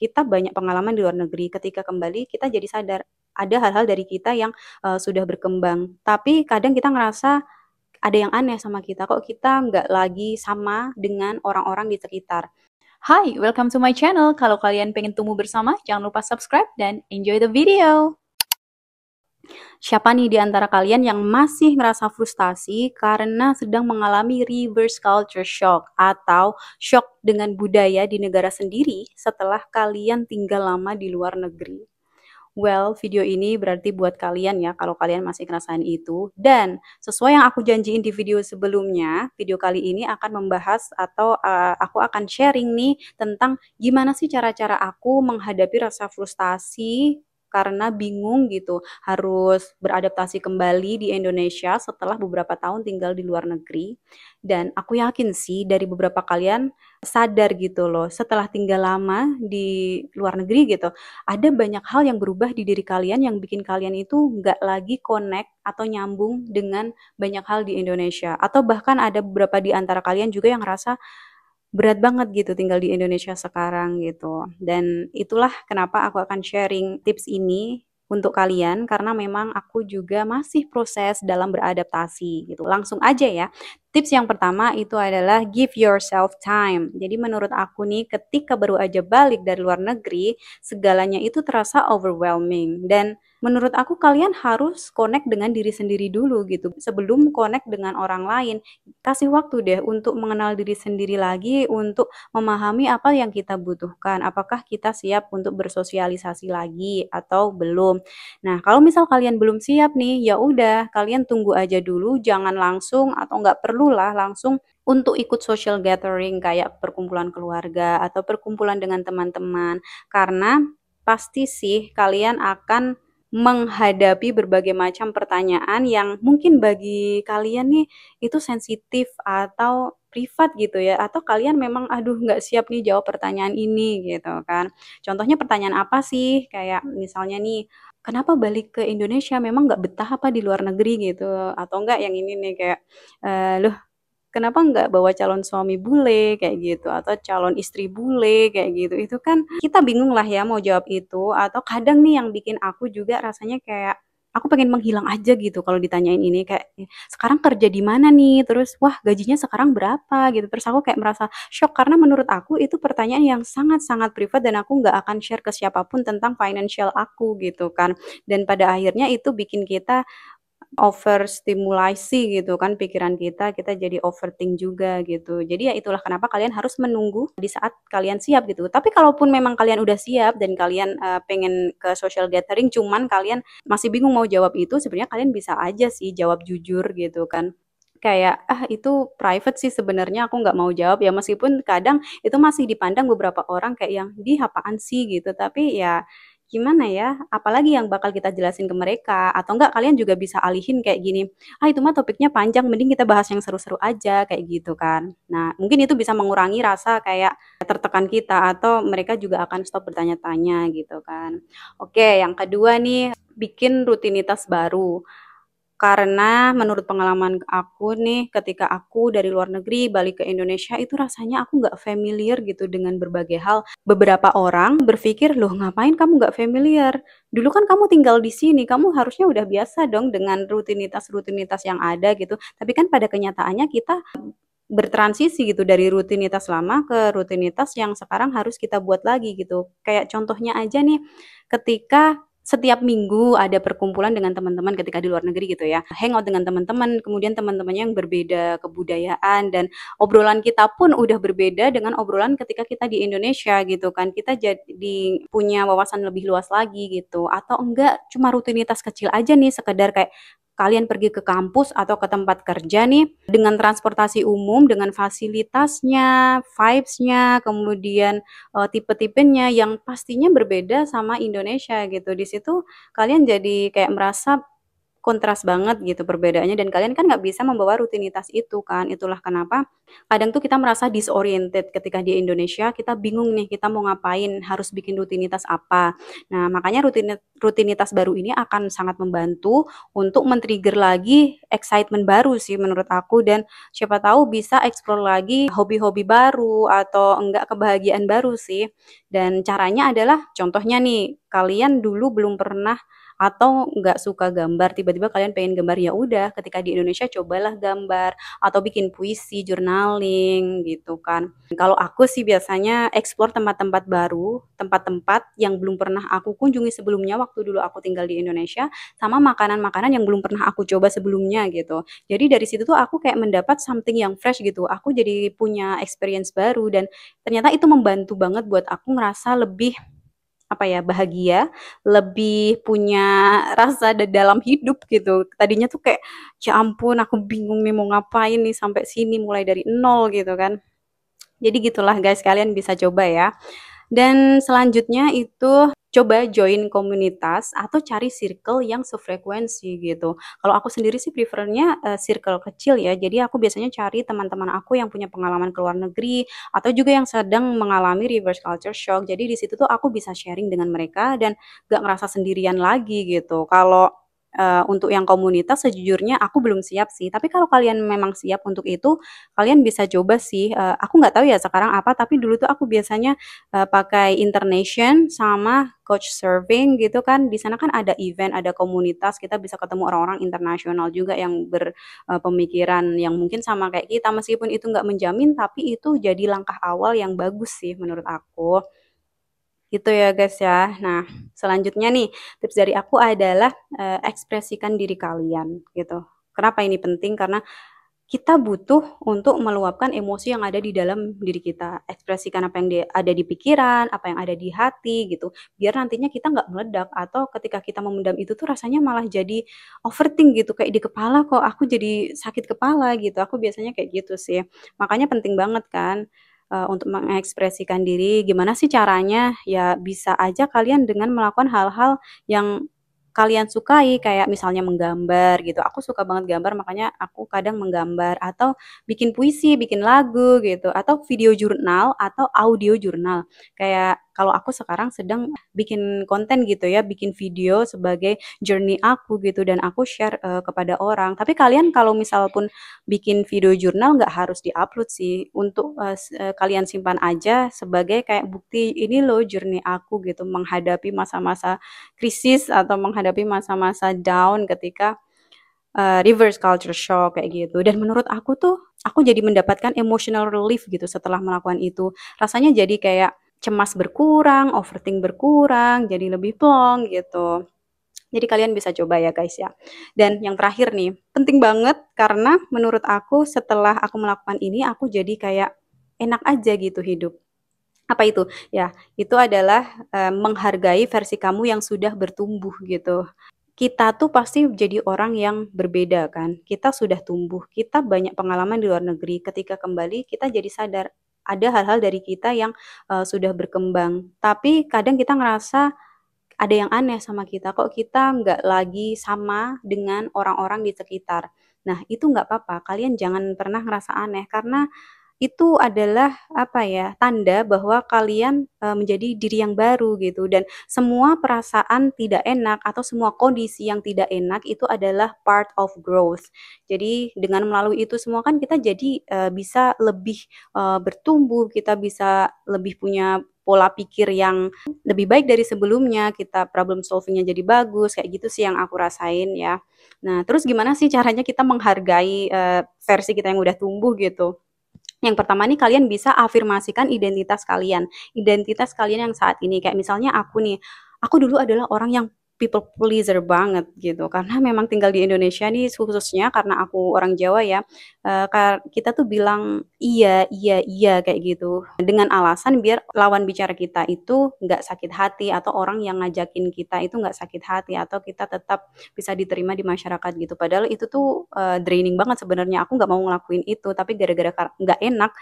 kita banyak pengalaman di luar negeri, ketika kembali kita jadi sadar ada hal-hal dari kita yang sudah berkembang. Tapi kadang kita ngerasa ada yang aneh sama kita, kok kita nggak lagi sama dengan orang-orang di sekitar. Hai, welcome to my channel. Kalau kalian pengen tumbuh bersama, jangan lupa subscribe dan enjoy the video. Siapa nih di antara kalian yang masih ngerasa frustasi karena sedang mengalami reverse culture shock atau shock dengan budaya di negara sendiri setelah kalian tinggal lama di luar negeri? Well, video ini berarti buat kalian ya kalau kalian masih ngerasain itu. Dan sesuai yang aku janjiin di video sebelumnya, video kali ini akan membahas atau aku akan sharing nih tentang gimana sih cara-cara aku menghadapi rasa frustasi karena bingung gitu harus beradaptasi kembali di Indonesia setelah beberapa tahun tinggal di luar negeri. Dan aku yakin sih dari beberapa kalian sadar gitu loh setelah tinggal lama di luar negeri gitu ada banyak hal yang berubah di diri kalian yang bikin kalian itu nggak lagi connect atau nyambung dengan banyak hal di Indonesia. Atau bahkan ada beberapa di antara kalian juga yang ngerasa berat banget gitu tinggal di Indonesia sekarang gitu. Dan itulah kenapa aku akan sharing tips ini untuk kalian karena memang aku juga masih proses dalam beradaptasi gitu. Langsung aja ya. Tips yang pertama itu adalah give yourself time. Jadi menurut aku nih ketika baru aja balik dari luar negeri, segalanya itu terasa overwhelming dan menurut aku kalian harus connect dengan diri sendiri dulu gitu sebelum connect dengan orang lain. Kasih waktu deh untuk mengenal diri sendiri lagi, untuk memahami apa yang kita butuhkan. Apakah kita siap untuk bersosialisasi lagi atau belum? Nah, kalau misal kalian belum siap nih, ya udah, kalian tunggu aja dulu, jangan langsung atau nggak perlulah langsung untuk ikut social gathering kayak perkumpulan keluarga atau perkumpulan dengan teman-teman. Karena pasti sih kalian akan menghadapi berbagai macam pertanyaan yang mungkin bagi kalian nih itu sensitif atau privat gitu ya atau kalian memang aduh nggak siap nih jawab pertanyaan ini gitu kan. Contohnya pertanyaan apa sih? Kayak misalnya nih, kenapa balik ke Indonesia? Memang nggak betah apa di luar negeri gitu? Atau enggak yang ini nih kayak, loh kenapa nggak bawa calon suami bule kayak gitu atau calon istri bule kayak gitu. Itu kan kita bingung lah ya mau jawab itu atau kadang nih yang bikin aku juga rasanya kayak aku pengen menghilang aja gitu kalau ditanyain ini kayak sekarang kerja di mana nih terus wah gajinya sekarang berapa gitu terus aku kayak merasa shock karena menurut aku itu pertanyaan yang sangat-sangat privat dan aku nggak akan share ke siapapun tentang financial aku gitu kan dan pada akhirnya itu bikin kita overstimulasi gitu kan pikiran kita jadi overthink juga gitu. Jadi ya itulah kenapa kalian harus menunggu di saat kalian siap gitu. Tapi kalaupun memang kalian udah siap dan kalian pengen ke social gathering cuman kalian masih bingung mau jawab itu, sebenarnya kalian bisa aja sih jawab jujur gitu kan. Kayak ah itu private sih sebenarnya aku nggak mau jawab ya meskipun kadang itu masih dipandang beberapa orang kayak yang di apaan sih gitu tapi ya gimana ya, apalagi yang bakal kita jelasin ke mereka, atau enggak kalian juga bisa alihin kayak gini, ah itu mah topiknya panjang, mending kita bahas yang seru-seru aja, kayak gitu kan. Nah, mungkin itu bisa mengurangi rasa kayak tertekan kita, atau mereka juga akan stop bertanya-tanya gitu kan. Oke, yang kedua nih, bikin rutinitas baru. Karena menurut pengalaman aku nih, ketika aku dari luar negeri balik ke Indonesia itu rasanya aku nggak familiar gitu dengan berbagai hal. Beberapa orang berpikir, loh ngapain kamu nggak familiar? Dulu kan kamu tinggal di sini, kamu harusnya udah biasa dong dengan rutinitas-rutinitas yang ada gitu. Tapi kan pada kenyataannya kita bertransisi gitu dari rutinitas lama ke rutinitas yang sekarang harus kita buat lagi gitu. Kayak contohnya aja nih, ketika setiap minggu ada perkumpulan dengan teman-teman ketika di luar negeri gitu ya. Hangout dengan teman-teman, kemudian teman-temannya yang berbeda kebudayaan dan obrolan kita pun udah berbeda dengan obrolan ketika kita di Indonesia gitu kan. Kita jadi punya wawasan lebih luas lagi gitu. Atau enggak cuma rutinitas kecil aja nih sekedar kayak kalian pergi ke kampus atau ke tempat kerja nih dengan transportasi umum, dengan fasilitasnya, vibes-nya, kemudian tipe-tipenya yang pastinya berbeda sama Indonesia gitu. Di situ kalian jadi kayak merasa kontras banget gitu perbedaannya dan kalian kan nggak bisa membawa rutinitas itu kan. Itulah kenapa kadang tuh kita merasa disoriented ketika di Indonesia, kita bingung nih kita mau ngapain, harus bikin rutinitas apa. Nah, makanya rutinitas baru ini akan sangat membantu untuk men-trigger lagi excitement baru sih menurut aku dan siapa tahu bisa explore lagi hobi-hobi baru atau enggak kebahagiaan baru sih. Dan caranya adalah contohnya nih, kalian dulu belum pernah atau nggak suka gambar, tiba-tiba kalian pengen gambar, ya udah ketika di Indonesia cobalah gambar atau bikin puisi, journaling gitu kan. Kalau aku sih biasanya explore tempat-tempat baru, tempat-tempat yang belum pernah aku kunjungi sebelumnya waktu dulu aku tinggal di Indonesia, sama makanan-makanan yang belum pernah aku coba sebelumnya gitu. Jadi dari situ tuh aku kayak mendapat something yang fresh gitu. Aku jadi punya experience baru dan ternyata itu membantu banget buat aku ngerasa lebih apa ya, bahagia, lebih punya rasa dalam hidup gitu. Tadinya tuh kayak, ya ampun aku bingung nih mau ngapain nih sampai sini mulai dari nol gitu kan. Jadi gitulah guys, kalian bisa coba ya. Dan selanjutnya itu coba join komunitas atau cari circle yang sefrekuensi gitu. Kalau aku sendiri sih prefernya circle kecil ya. Jadi aku biasanya cari teman-teman aku yang punya pengalaman ke luar negeri atau juga yang sedang mengalami reverse culture shock. Jadi di situ tuh aku bisa sharing dengan mereka dan gak ngerasa sendirian lagi gitu. Kalau untuk yang komunitas sejujurnya aku belum siap sih. Tapi kalau kalian memang siap untuk itu, kalian bisa coba sih. Aku nggak tahu ya sekarang apa, tapi dulu tuh aku biasanya pakai Internation sama Couchsurfing gitu kan. Di sana kan ada event, ada komunitas, kita bisa ketemu orang-orang internasional juga yang berpemikiran yang mungkin sama kayak kita. Meskipun itu nggak menjamin, tapi itu jadi langkah awal yang bagus sih menurut aku. Gitu ya guys ya. Nah, selanjutnya nih tips dari aku adalah ekspresikan diri kalian gitu. Kenapa ini penting? Karena kita butuh untuk meluapkan emosi yang ada di dalam diri kita. Ekspresikan apa yang ada di pikiran, apa yang ada di hati gitu. Biar nantinya kita nggak meledak atau ketika kita memendam itu tuh rasanya malah jadi overthink gitu. Kayak di kepala kok aku jadi sakit kepala gitu. Aku biasanya kayak gitu sih. Makanya penting banget kan untuk mengekspresikan diri. Gimana sih caranya? Ya bisa aja kalian dengan melakukan hal-hal yang kalian sukai kayak misalnya menggambar gitu. Aku suka banget gambar makanya aku kadang menggambar atau bikin puisi, bikin lagu gitu atau video jurnal atau audio jurnal. Kayak kalau aku sekarang sedang bikin konten gitu ya, bikin video sebagai journey aku gitu dan aku share kepada orang. Tapi kalian kalau misal pun bikin video jurnal nggak harus diupload sih untuk kalian simpan aja sebagai kayak bukti ini loh journey aku gitu menghadapi masa-masa krisis atau menghadapi masa-masa down ketika reverse culture shock kayak gitu. Dan menurut aku tuh aku jadi mendapatkan emotional relief gitu setelah melakukan itu. Rasanya jadi kayak cemas berkurang, overthink berkurang, jadi lebih plong gitu. Jadi kalian bisa coba ya guys ya. Dan yang terakhir nih, penting banget karena menurut aku setelah aku melakukan ini aku jadi kayak enak aja gitu hidup. Apa itu? Ya, itu adalah menghargai versi kamu yang sudah bertumbuh gitu. Kita tuh pasti jadi orang yang berbeda kan. Kita sudah tumbuh, kita banyak pengalaman di luar negeri. Ketika kembali kita jadi sadar ada hal-hal dari kita yang sudah berkembang. Tapi kadang kita ngerasa ada yang aneh sama kita, kok kita nggak lagi sama dengan orang-orang di sekitar. Nah, itu nggak apa-apa, kalian jangan pernah ngerasa aneh, karena itu adalah apa ya, tanda bahwa kalian menjadi diri yang baru gitu dan semua perasaan tidak enak atau semua kondisi yang tidak enak itu adalah part of growth. Jadi dengan melalui itu semua kan kita jadi bisa lebih bertumbuh, kita bisa lebih punya pola pikir yang lebih baik dari sebelumnya, kita problem solvingnya jadi bagus, kayak gitu sih yang aku rasain ya. Nah, terus gimana sih caranya kita menghargai versi kita yang udah tumbuh gitu? Yang pertama nih kalian bisa afirmasikan identitas kalian yang saat ini. Kayak misalnya aku nih, aku dulu adalah orang yang people pleaser banget gitu. Karena memang tinggal di Indonesia nih khususnya karena aku orang Jawa ya, kita tuh bilang iya, iya, iya kayak gitu. Dengan alasan biar lawan bicara kita itu nggak sakit hati atau orang yang ngajakin kita itu nggak sakit hati atau kita tetap bisa diterima di masyarakat gitu. Padahal itu tuh draining banget sebenarnya. Aku nggak mau ngelakuin itu, tapi gara-gara nggak enak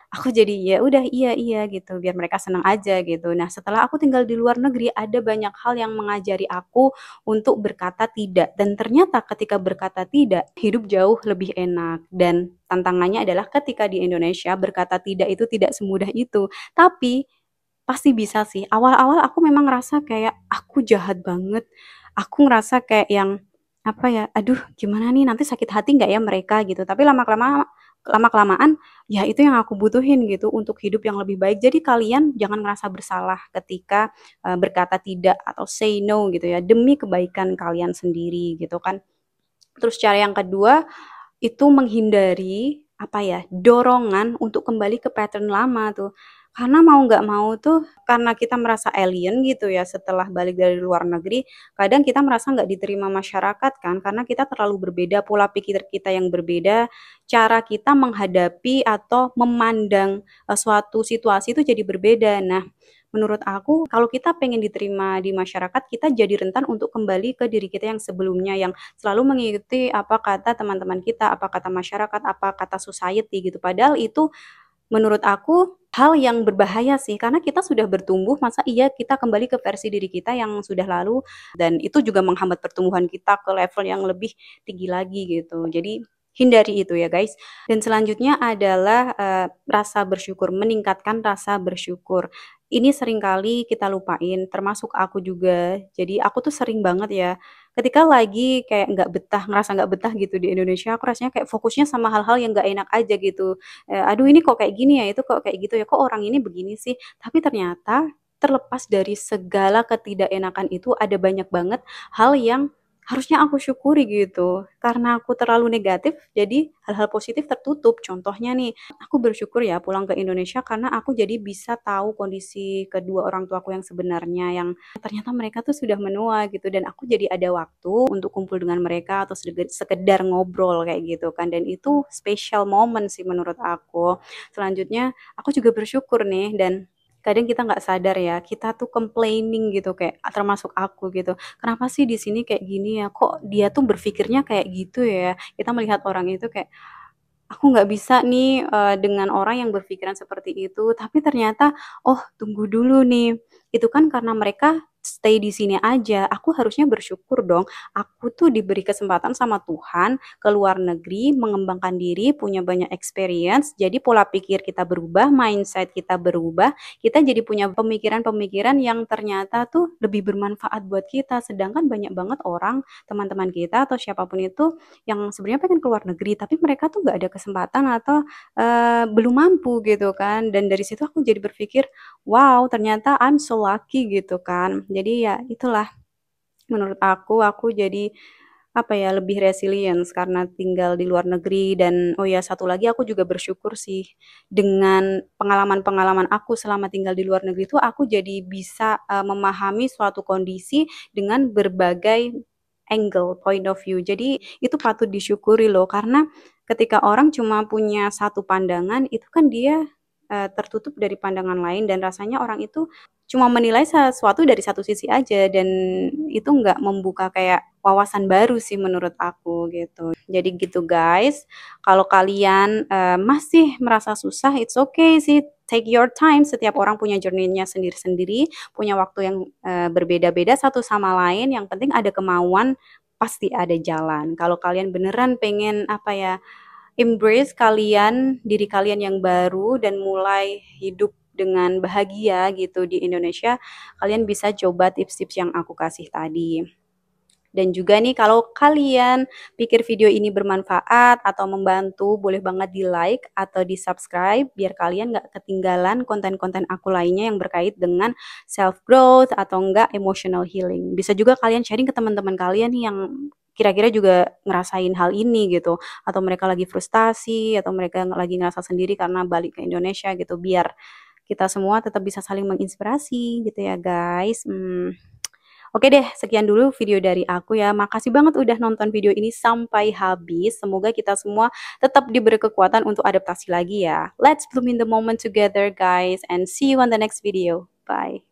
aku jadi ya udah iya iya gitu biar mereka senang aja gitu. Nah, setelah aku tinggal di luar negeri ada banyak hal yang mengajari aku untuk berkata tidak dan ternyata ketika berkata tidak hidup jauh lebih enak dan tantangannya adalah ketika di Indonesia berkata tidak itu tidak semudah itu. Tapi pasti bisa sih. Awal-awal aku memang ngerasa kayak aku jahat banget. Aku ngerasa kayak yang apa ya, aduh gimana nih nanti sakit hati nggak ya mereka gitu. Tapi lama-kelamaan ya itu yang aku butuhin gitu untuk hidup yang lebih baik. Jadi kalian jangan ngerasa bersalah ketika berkata tidak atau say no gitu ya demi kebaikan kalian sendiri gitu kan. Terus cara yang kedua itu menghindari apa ya dorongan untuk kembali ke pattern lama tuh karena mau nggak mau tuh karena kita merasa alien gitu ya setelah balik dari luar negeri kadang kita merasa nggak diterima masyarakat kan karena kita terlalu berbeda pola pikir kita yang berbeda cara kita menghadapi atau memandang suatu situasi itu jadi berbeda. Nah, menurut aku kalau kita pengen diterima di masyarakat kita jadi rentan untuk kembali ke diri kita yang sebelumnya yang selalu mengikuti apa kata teman-teman kita, apa kata masyarakat, apa kata society gitu. Padahal itu menurut aku hal yang berbahaya sih karena kita sudah bertumbuh masa iya kita kembali ke versi diri kita yang sudah lalu dan itu juga menghambat pertumbuhan kita ke level yang lebih tinggi lagi gitu. Jadi hindari itu ya guys. Dan selanjutnya adalah rasa bersyukur, meningkatkan rasa bersyukur. Ini seringkali kita lupain, termasuk aku juga. Jadi aku tuh sering banget ya ketika lagi kayak nggak betah, ngerasa nggak betah gitu di Indonesia, aku rasanya kayak fokusnya sama hal-hal yang nggak enak aja gitu. Aduh ini kok kayak gini ya, itu kok kayak gitu ya, kok orang ini begini sih. Tapi ternyata terlepas dari segala ketidakenakan itu ada banyak banget hal yang harusnya aku syukuri gitu. Karena aku terlalu negatif, jadi hal-hal positif tertutup. Contohnya nih, aku bersyukur ya pulang ke Indonesia karena aku jadi bisa tahu kondisi kedua orang tuaku yang sebenarnya yang ternyata mereka tuh sudah menua gitu dan aku jadi ada waktu untuk kumpul dengan mereka atau sekedar ngobrol kayak gitu kan dan itu special moment sih menurut aku. Selanjutnya aku juga bersyukur nih dan kadang kita nggak sadar ya kita tuh complaining gitu kayak termasuk aku gitu kenapa sih di sini kayak gini ya kok dia tuh berpikirnya kayak gitu ya kita melihat orang itu kayak aku nggak bisa nih, dengan orang yang berpikiran seperti itu, tapi ternyata, oh tunggu dulu nih, itu kan karena mereka stay di sini aja, aku harusnya bersyukur dong, aku tuh diberi kesempatan sama Tuhan ke luar negeri, mengembangkan diri, punya banyak experience, jadi pola pikir kita berubah, mindset kita berubah, kita jadi punya pemikiran-pemikiran yang ternyata tuh lebih bermanfaat buat kita, sedangkan banyak banget orang, teman-teman kita atau siapapun itu yang sebenarnya pengen keluar negeri, tapi mereka tuh nggak ada kesempatan atau, belum mampu gitu kan. Dan dari situ aku jadi berpikir, "Wow, ternyata I'm so lucky," gitu kan. Jadi ya itulah menurut aku jadi, apa ya, lebih resilience karena tinggal di luar negeri dan oh ya satu lagi aku juga bersyukur sih dengan pengalaman-pengalaman aku selama tinggal di luar negeri itu aku jadi bisa, memahami suatu kondisi dengan berbagai angle, point of view. Jadi itu patut disyukuri loh karena ketika orang cuma punya satu pandangan itu kan dia, tertutup dari pandangan lain dan rasanya orang itu cuma menilai sesuatu dari satu sisi aja dan itu nggak membuka kayak wawasan baru sih menurut aku gitu. Jadi gitu guys, kalau kalian, masih merasa susah, it's okay sih, take your time, setiap orang punya journey-nya sendiri-sendiri, punya waktu yang, berbeda-beda satu sama lain, yang penting ada kemauan, pasti ada jalan. Kalau kalian beneran pengen, apa ya, embrace kalian, diri kalian yang baru dan mulai hidup dengan bahagia gitu di Indonesia, kalian bisa coba tips-tips yang aku kasih tadi. Dan juga nih kalau kalian pikir video ini bermanfaat atau membantu, boleh banget di-like atau di-subscribe biar kalian nggak ketinggalan konten-konten aku lainnya yang berkait dengan self-growth atau enggak emotional healing. Bisa juga kalian sharing ke teman-teman kalian nih yang kira-kira juga ngerasain hal ini gitu atau mereka lagi frustasi atau mereka lagi ngerasa sendiri karena balik ke Indonesia gitu biar kita semua tetap bisa saling menginspirasi gitu ya guys. Oke deh, sekian dulu video dari aku ya. Makasih banget udah nonton video ini sampai habis. Semoga kita semua tetap diberi kekuatan untuk adaptasi lagi ya. Let's bloom in the moment together guys and see you on the next video. Bye.